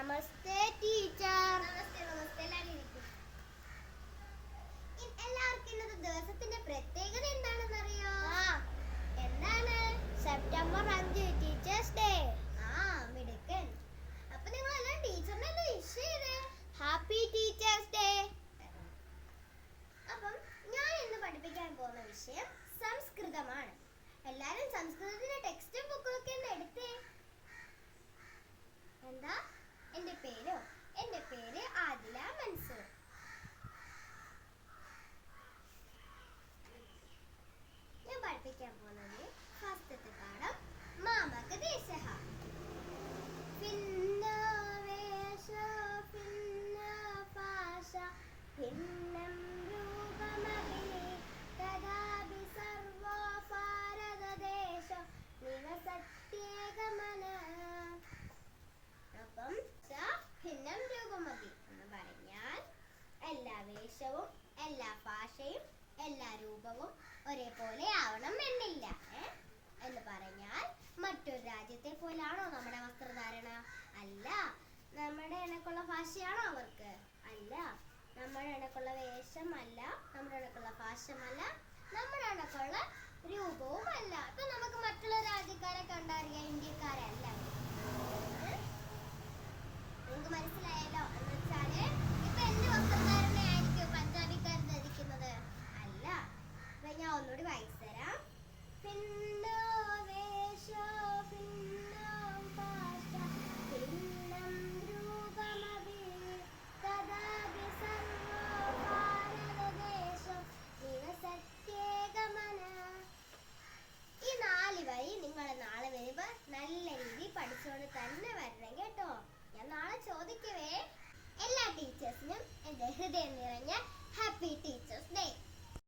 നമസ്തേ teacher. നമസ്തേ നമസ്തേ. എല്ലാവർക്കും ഇന്നത്തെ ദിവസത്തിന്റെ പ്രത്യേകത എന്താണെന്ന് അറിയോ? എന്താണ്? September 5 teachers day. മിടുക്കൻ. അപ്പൊ നിങ്ങൾ എല്ലാം ടീച്ചറിനെ വിഷ് ചെയ്തേ. Happy teachers day. അപ്പം ഞാൻ ഇന്ന് പഠിപ്പിക്കാൻ പോകുന്ന വിഷയം സംസ്കൃതമാണ്. എല്ലാരും സംസ്കൃതത്തിന്റെ ടെക്സ്റ്റും ബുക്കൊക്കെ ഒന്ന് എടുത്തേ. എന്താ? എന്റെ പേര് ആദില മൻസൂർ. ഞാൻ പഠിപ്പിക്കാൻ പോകുന്നത് ഫസ്റ്റത്തെ പാഠം മാമക ദേശഃ. ഭിന്നവേശ ഭിന്നഭാഷ ഭിന്നം രൂപമപി തഥാപി സർവോ ഭാരതദേശോ നിവസത്യേകമനഃ. അപ്പം ഭിന്നം രൂപമപി എന്ന് പറഞ്ഞാൽ എല്ലാ വേഷവും എല്ലാ ഭാഷയും എല്ലാ രൂപവും ഒരേപോലെ ആവണം എന്നില്ല. എന്ന് പറഞ്ഞാൽ മറ്റൊരു രാജ്യത്തെ പോലാണോ നമ്മുടെ വസ്ത്രധാരണ? അല്ല. നമ്മുടെ ഇണക്കുള്ള ഭാഷയാണോ അവർക്ക്? അല്ല. നമ്മുടെ ഇണക്കുള്ള വേഷമല്ല, നമ്മുടെ ഇണക്കുള്ള ഭാഷമല്ല, നമ്മുടെ ഇണക്കുള്ള രൂപവും അല്ല. ഇപ്പൊ നമുക്ക് മറ്റുള്ള രാജ്യക്കാരെ കണ്ടറിയാം, ഇന്ത്യക്കാരല്ല. നിങ്ങൾക്ക് മനസ്സിലായല്ലോ? എന്ന് വെച്ചാല് ഇപ്പൊ എന്റെ വസ്ത്രധാരണ ആയിരിക്കും പഞ്ചാബിക്കാർ ധരിക്കുന്നത്? അല്ല. അപ്പൊ ഞാൻ ഒന്നുകൂടി വായിച്ചു തരാം. ഈ 4 വരി നിങ്ങൾ നാളെ വരുമ്പോ നല്ല രീതിയിൽ പഠിച്ചുകൊണ്ട് തന്നെ വരണം കേട്ടോ. ഞാൻ നാളെ ചോദിക്കുവേ. എല്ലാ ടീച്ചേഴ്സിനും എന്റെ ഹൃദയം നിറഞ്ഞ ഹാപ്പി ടീച്ചേഴ്സ്